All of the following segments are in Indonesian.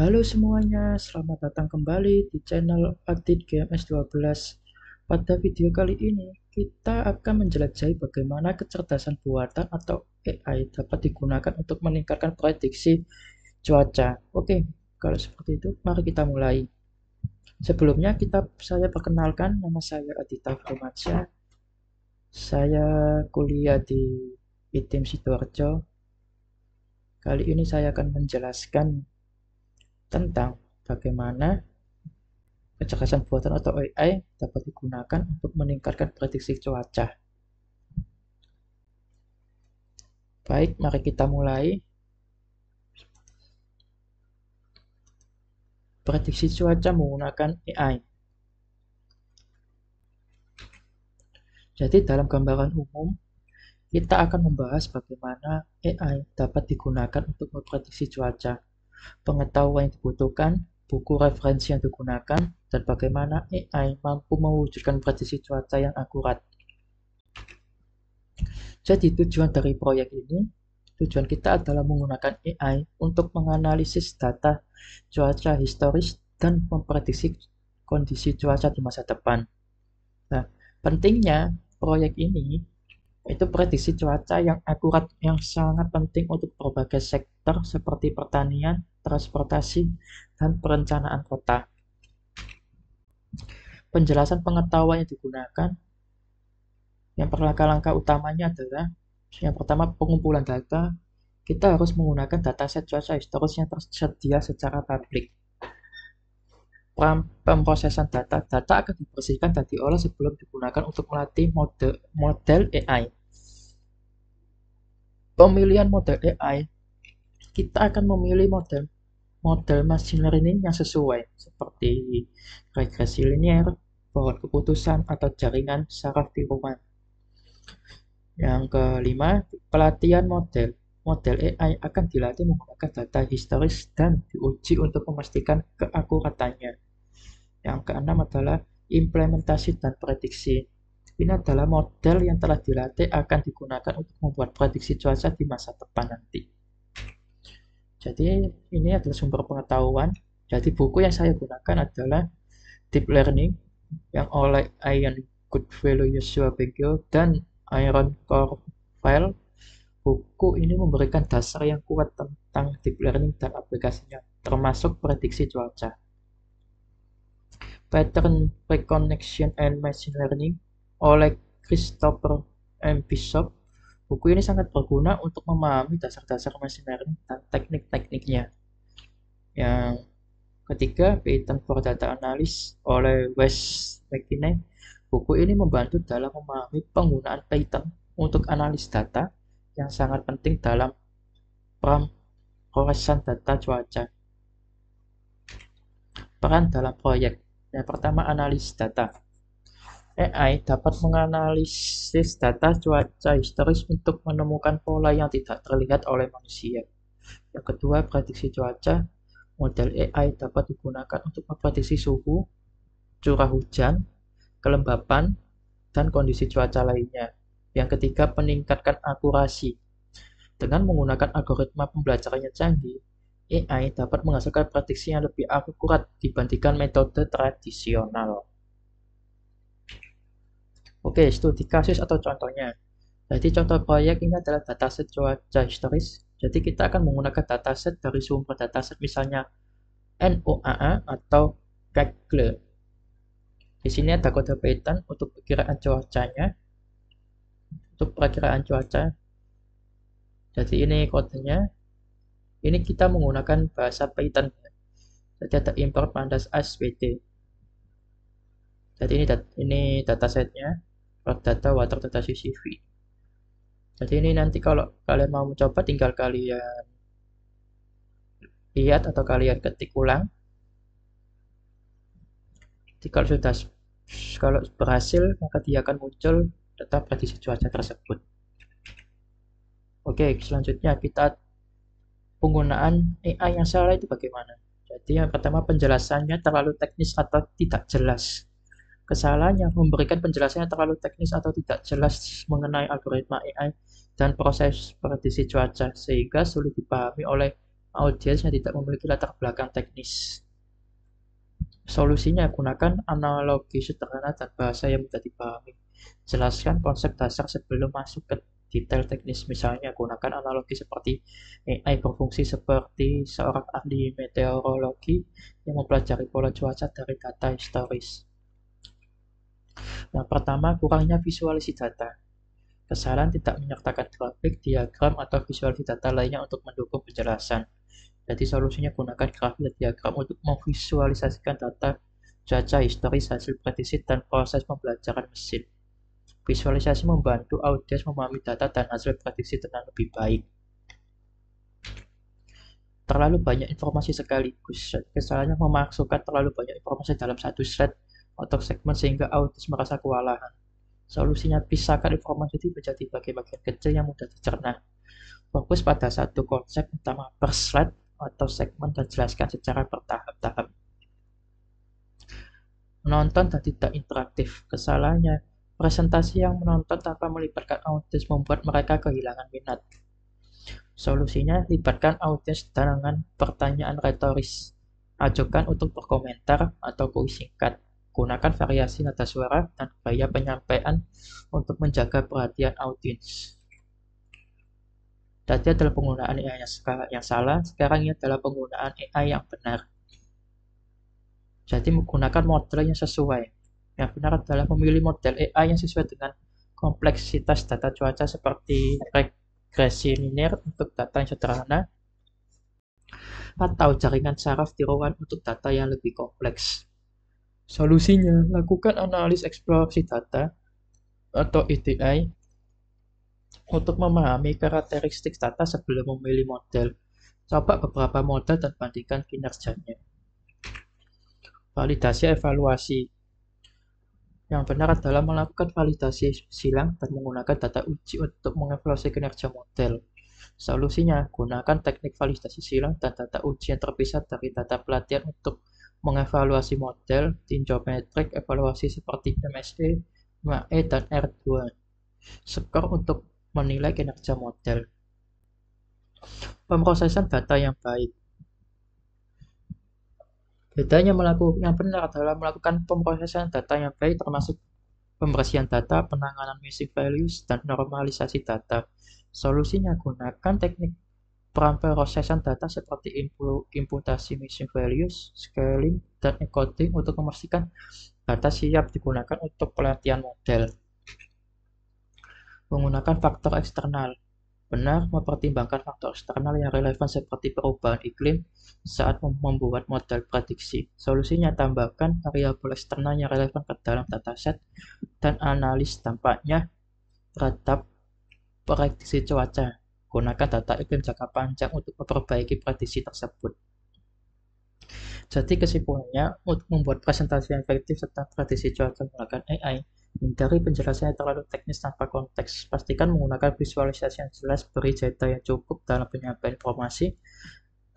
Halo semuanya, selamat datang kembali di channel Adit GMS 12. Pada video kali ini, kita akan menjelajahi bagaimana kecerdasan buatan atau AI dapat digunakan untuk meningkatkan prediksi cuaca. Oke, kalau seperti itu, mari kita mulai. Sebelumnya, saya perkenalkan, nama saya Adita Firmansyah. Saya kuliah di ITIM Sidoarjo. Kali ini saya akan menjelaskan tentang bagaimana kecerdasan buatan atau AI dapat digunakan untuk meningkatkan prediksi cuaca. Baik, mari kita mulai. Prediksi cuaca menggunakan AI. Jadi dalam gambaran umum, kita akan membahas bagaimana AI dapat digunakan untuk memprediksi cuaca, pengetahuan yang dibutuhkan, buku referensi yang digunakan, dan bagaimana AI mampu mewujudkan prediksi cuaca yang akurat. Jadi tujuan kita adalah menggunakan AI untuk menganalisis data cuaca historis dan memprediksi kondisi cuaca di masa depan. Nah, pentingnya proyek ini itu prediksi cuaca yang akurat yang sangat penting untuk berbagai sektor seperti pertanian, transportasi, dan perencanaan kota. Penjelasan pengetahuan yang digunakan, yang langkah-langkah utamanya adalah yang pertama pengumpulan data. Kita harus menggunakan dataset cuaca historis yang tersedia secara publik. Pemrosesan data akan dibersihkan dan diolah sebelum digunakan untuk melatih model AI. Pemilihan model AI, kita akan memilih model machine learning yang sesuai, seperti regresi linier, pohon keputusan, atau jaringan saraf tiruan. Yang kelima, pelatihan model. Model AI akan dilatih menggunakan data historis dan diuji untuk memastikan keakuratannya. Yang keenam adalah implementasi dan prediksi. Ini adalah model yang telah dilatih akan digunakan untuk membuat prediksi cuaca di masa depan nanti. Jadi ini adalah sumber pengetahuan. Jadi buku yang saya gunakan adalah Deep Learning yang oleh Ian Goodfellow, Yoshua Bengio, dan Aaron Kurzweil. Buku ini memberikan dasar yang kuat tentang deep learning dan aplikasinya, termasuk prediksi cuaca. Pattern Recognition and Machine Learning oleh Christopher M. Bishop. Buku ini sangat berguna untuk memahami dasar-dasar machine learning dan teknik-tekniknya. Yang ketiga, Python for Data Analysis oleh Wes McKinney. Buku ini membantu dalam memahami penggunaan Python untuk analis data yang sangat penting dalam pemrosesan data cuaca. Peran dalam proyek. Yang pertama, analisis data. AI dapat menganalisis data cuaca historis untuk menemukan pola yang tidak terlihat oleh manusia. Yang kedua, prediksi cuaca. Model AI dapat digunakan untuk memprediksi suhu, curah hujan, kelembapan, dan kondisi cuaca lainnya. Yang ketiga, meningkatkan akurasi. Dengan menggunakan algoritma pembelajaran yang canggih, AI dapat menghasilkan prediksi yang lebih akurat dibandingkan metode tradisional. Oke, studi kasus atau contohnya. Jadi contoh proyek ini adalah dataset cuaca historis. Jadi kita akan menggunakan dataset dari sumber dataset misalnya NOAA atau Kaggle. Di sini ada kode Python untuk perkiraan cuacanya. Untuk perakiraan cuaca. Jadi ini kodenya. Ini kita menggunakan bahasa Python. Jadi ada import pandas svt. Jadi ini datasetnya. Raw data, water data, CCV. Jadi ini nanti kalau kalian mau mencoba tinggal kalian lihat atau kalian ketik ulang. Jadi kalau berhasil maka dia akan muncul data prediksi cuaca tersebut. Oke, selanjutnya kita penggunaan AI yang salah itu bagaimana? Jadi yang pertama, penjelasannya terlalu teknis atau tidak jelas. Kesalahan yang memberikan penjelasannya terlalu teknis atau tidak jelas mengenai algoritma AI dan proses prediksi cuaca sehingga sulit dipahami oleh audiens yang tidak memiliki latar belakang teknis. Solusinya, gunakan analogi sederhana dan bahasa yang mudah dipahami. Jelaskan konsep dasar sebelum masuk ke detail teknis. Misalnya, gunakan analogi seperti AI berfungsi seperti seorang ahli meteorologi yang mempelajari pola cuaca dari data historis. Yang pertama, kurangnya visualisasi data. Kesalahan tidak menyertakan grafik, diagram, atau visualisasi data lainnya untuk mendukung penjelasan. Jadi solusinya gunakan grafik dan diagram untuk memvisualisasikan data cuaca historis, hasil prediksi, dan proses pembelajaran mesin. Visualisasi membantu audiens memahami data dan hasil prediksi dengan lebih baik. Terlalu banyak informasi sekaligus. Kesalahannya memasukkan terlalu banyak informasi dalam satu slide atau segmen sehingga audiens merasa kewalahan. Solusinya, pisahkan informasi itu menjadi bagian-bagian kecil yang mudah dicerna. Fokus pada satu konsep utama per slide atau segmen dan jelaskan secara bertahap-tahap. Menonton dan tidak interaktif. Kesalahannya, presentasi yang menonton tanpa melibatkan audiens membuat mereka kehilangan minat. Solusinya, libatkan audiens dengan pertanyaan retoris. Ajukan untuk berkomentar atau kuis singkat. Gunakan variasi nada suara dan gaya penyampaian untuk menjaga perhatian audiens. Tadi adalah penggunaan AI yang salah, sekarang ini adalah penggunaan AI yang benar. Jadi menggunakan model yang sesuai. Yang benar adalah memilih model AI yang sesuai dengan kompleksitas data cuaca seperti regresi linear untuk data yang sederhana atau jaringan saraf tiruan untuk data yang lebih kompleks. Solusinya, lakukan analis eksplorasi data atau EDI untuk memahami karakteristik data sebelum memilih model. Coba beberapa model dan bandingkan kinerjanya. Validasi evaluasi. Yang benar adalah melakukan validasi silang dan menggunakan data uji untuk mengevaluasi kinerja model. Solusinya, gunakan teknik validasi silang dan data uji yang terpisah dari data pelatihan untuk mengevaluasi model. Tinjau metrik evaluasi seperti MSE, MAE, dan R2. Skor untuk menilai kinerja model. Pemrosesan data yang baik. Bedanya yang benar adalah melakukan pemrosesan data yang baik termasuk pembersihan data, penanganan missing values, dan normalisasi data. Solusinya, gunakan teknik pemrosesan data seperti imputasi missing values, scaling, dan encoding untuk memastikan data siap digunakan untuk pelatihan model. Menggunakan faktor eksternal. Benar mempertimbangkan faktor eksternal yang relevan seperti perubahan iklim saat membuat model prediksi. Solusinya, tambahkan variabel eksternal yang relevan ke dalam dataset dan analis dampaknya terhadap prediksi cuaca. Gunakan data iklim jangka panjang untuk memperbaiki prediksi tersebut. Jadi kesimpulannya, untuk membuat presentasi yang efektif tentang prediksi cuaca menggunakan AI, hindari penjelasan yang terlalu teknis tanpa konteks. Pastikan menggunakan visualisasi yang jelas, beri data yang cukup dalam penyampaian informasi,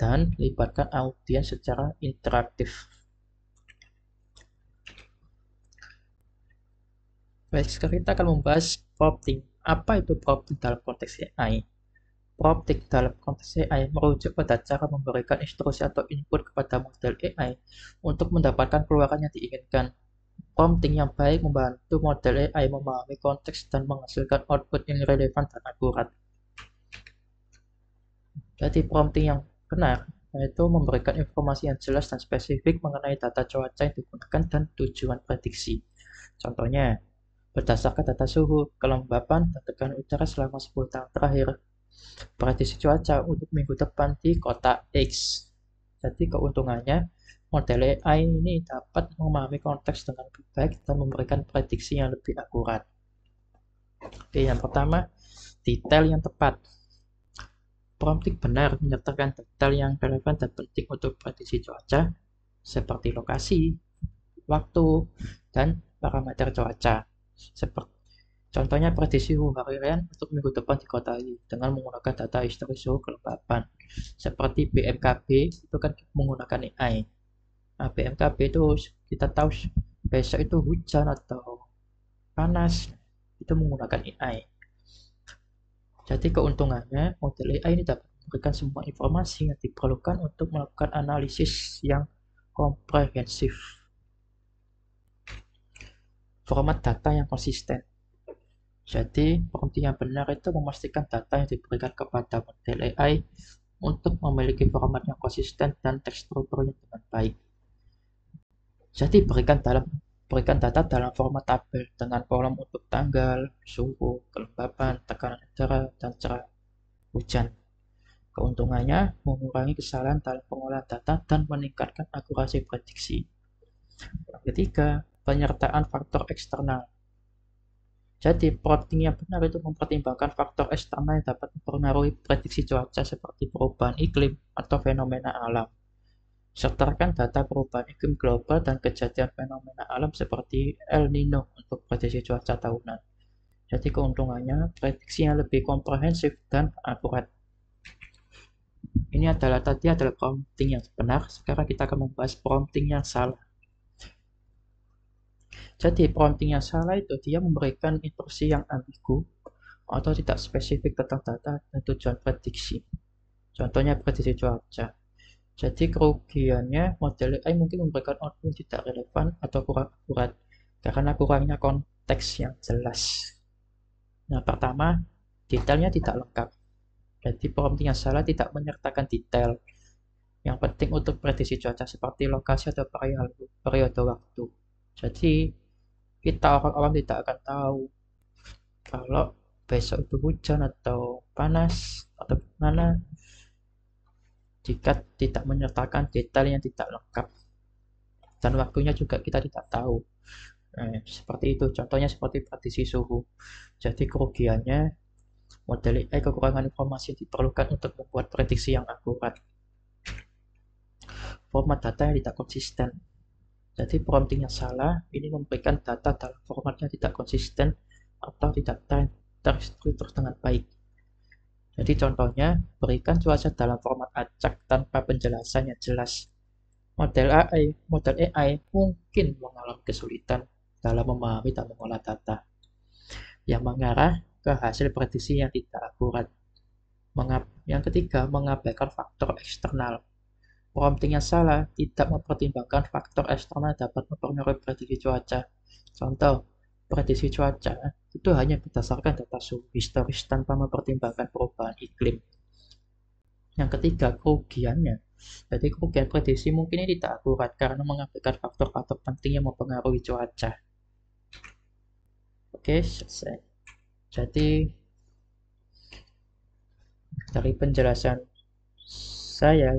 dan libatkan audiens secara interaktif. Baik, sekarang kita akan membahas prompting. Apa itu prompting dalam konteks AI? Prompting dalam konteks AI merujuk pada cara memberikan instruksi atau input kepada model AI untuk mendapatkan keluaran yang diinginkan. Prompting yang baik membantu model AI memahami konteks dan menghasilkan output yang relevan dan akurat. Jadi prompting yang benar yaitu memberikan informasi yang jelas dan spesifik mengenai data cuaca yang digunakan dan tujuan prediksi. Contohnya, berdasarkan data suhu, kelembapan, dan tekanan udara selama 10 tahun terakhir, prediksi cuaca untuk minggu depan di kota X. Jadi keuntungannya, model AI ini dapat memahami konteks dengan lebih baik dan memberikan prediksi yang lebih akurat. Oke, yang pertama, detail yang tepat. Prompting benar menyertakan detail yang relevan dan penting untuk prediksi cuaca, seperti lokasi, waktu, dan parameter cuaca. Contohnya prediksi suhu harian untuk minggu depan di kota ini dengan menggunakan data historis suhu kelembapan. Seperti BMKB itu kan menggunakan AI. Nah, BMKB itu kita tahu besok itu hujan atau panas, itu menggunakan AI. Jadi keuntungannya model AI ini dapat memberikan semua informasi yang diperlukan untuk melakukan analisis yang komprehensif. Format data yang konsisten. Jadi, prompting yang benar itu memastikan data yang diberikan kepada model AI untuk memiliki format yang konsisten dan teksturnya dengan baik. Jadi, berikan data dalam format tabel dengan kolom untuk tanggal, suhu, kelembapan, tekanan udara, dan cerah hujan. Keuntungannya mengurangi kesalahan dalam pengolahan data dan meningkatkan akurasi prediksi. Yang ketiga, penyertaan faktor eksternal. Jadi, prompting yang benar itu mempertimbangkan faktor eksternal yang dapat mempengaruhi prediksi cuaca seperti perubahan iklim atau fenomena alam. Sertakan data perubahan iklim global dan kejadian fenomena alam seperti El Nino untuk prediksi cuaca tahunan. Jadi keuntungannya, prediksinya lebih komprehensif dan akurat. Ini adalah prompting yang benar. Sekarang kita akan membahas prompting yang salah. Jadi prompting yang salah itu dia memberikan instruksi yang ambigu atau tidak spesifik tentang data dan tujuan prediksi. Contohnya prediksi cuaca. Jadi kerugiannya model AI mungkin memberikan output yang tidak relevan atau kurang akurat karena kurangnya konteks yang jelas. Nah, pertama, detailnya tidak lengkap. Jadi prompting yang salah tidak menyertakan detail yang penting untuk prediksi cuaca seperti lokasi atau periode waktu. Jadi kita orang-orang tidak akan tahu kalau besok itu hujan atau panas atau gimana jika tidak menyertakan detail yang tidak lengkap, dan waktunya juga kita tidak tahu. Seperti itu, contohnya seperti prediksi suhu. Jadi kerugiannya, model AI kekurangan informasi yang diperlukan untuk membuat prediksi yang akurat. Format data yang tidak konsisten. Jadi prompting yang salah ini memberikan data dalam format yang tidak konsisten atau tidak terstruktur dengan baik. Jadi contohnya, berikan cuaca dalam format acak tanpa penjelasan yang jelas. Model AI mungkin mengalami kesulitan dalam memahami dan mengolah data yang mengarah ke hasil prediksi yang tidak akurat. Yang ketiga, mengabaikan faktor eksternal. Prompting yang salah tidak mempertimbangkan faktor eksternal dapat mempengaruhi prediksi cuaca. Contoh, prediksi cuaca itu hanya berdasarkan data suhu historis tanpa mempertimbangkan perubahan iklim. Yang ketiga, kerugiannya. Jadi kerugian prediksi mungkin ini tidak akurat karena mengabaikan faktor-faktor penting yang mempengaruhi cuaca. Oke, selesai. Jadi dari penjelasan saya,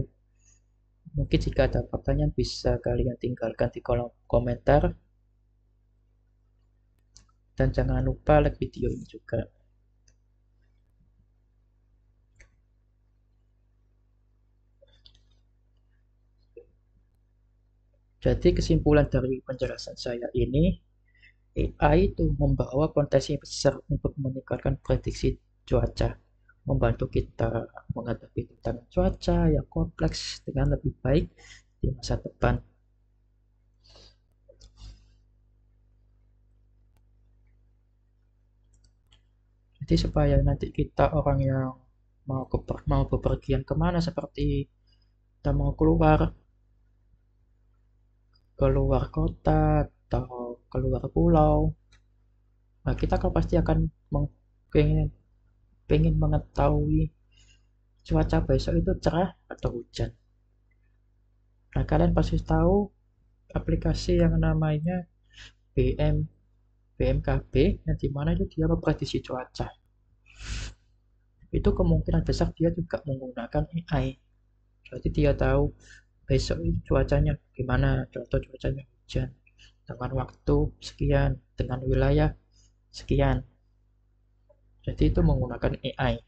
mungkin jika ada pertanyaan bisa kalian tinggalkan di kolom komentar. Dan jangan lupa like video ini juga. Jadi kesimpulan dari penjelasan saya ini, AI itu membawa potensi besar untuk meningkatkan prediksi cuaca, membantu kita menghadapi tantangan cuaca yang kompleks dengan lebih baik di masa depan. Jadi supaya nanti kita orang yang mau bepergian kemana, seperti kita mau keluar kota atau keluar pulau, nah kita kan pasti akan pengen mengetahui cuaca besok itu cerah atau hujan. Nah, kalian pasti tahu aplikasi yang namanya BMKB yang dimana itu dia memprediksi cuaca. Itu kemungkinan besar dia juga menggunakan AI. Jadi dia tahu besok itu cuacanya gimana, contoh cuacanya hujan dengan waktu sekian, dengan wilayah sekian. Jadi itu menggunakan AI.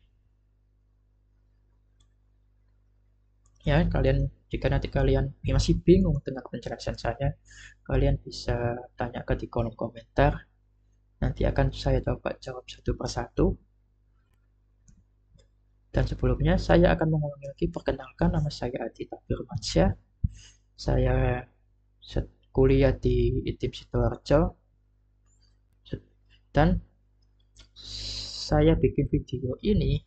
Ya, jika nanti kalian masih bingung dengan penjelasan saya, kalian bisa tanyakan di kolom komentar. Nanti akan saya coba jawab satu persatu. Dan sebelumnya saya akan mengulangi lagi, perkenalkan, nama saya Adita Firmansyah. Saya kuliah di ITIB Sidoarjo. Dan saya bikin video ini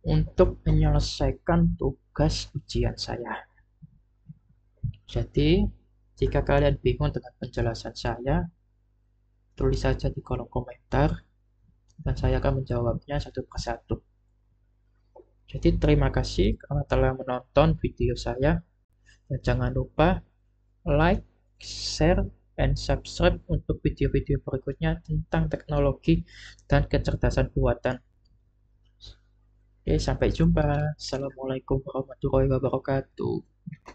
untuk menyelesaikan tugas ujian saya. Jadi, jika kalian bingung dengan penjelasan saya, tulis saja di kolom komentar dan saya akan menjawabnya satu persatu. Jadi terima kasih karena telah menonton video saya dan jangan lupa like, share, and subscribe untuk video-video berikutnya tentang teknologi dan kecerdasan buatan. Oke, sampai jumpa. Assalamualaikum warahmatullahi wabarakatuh.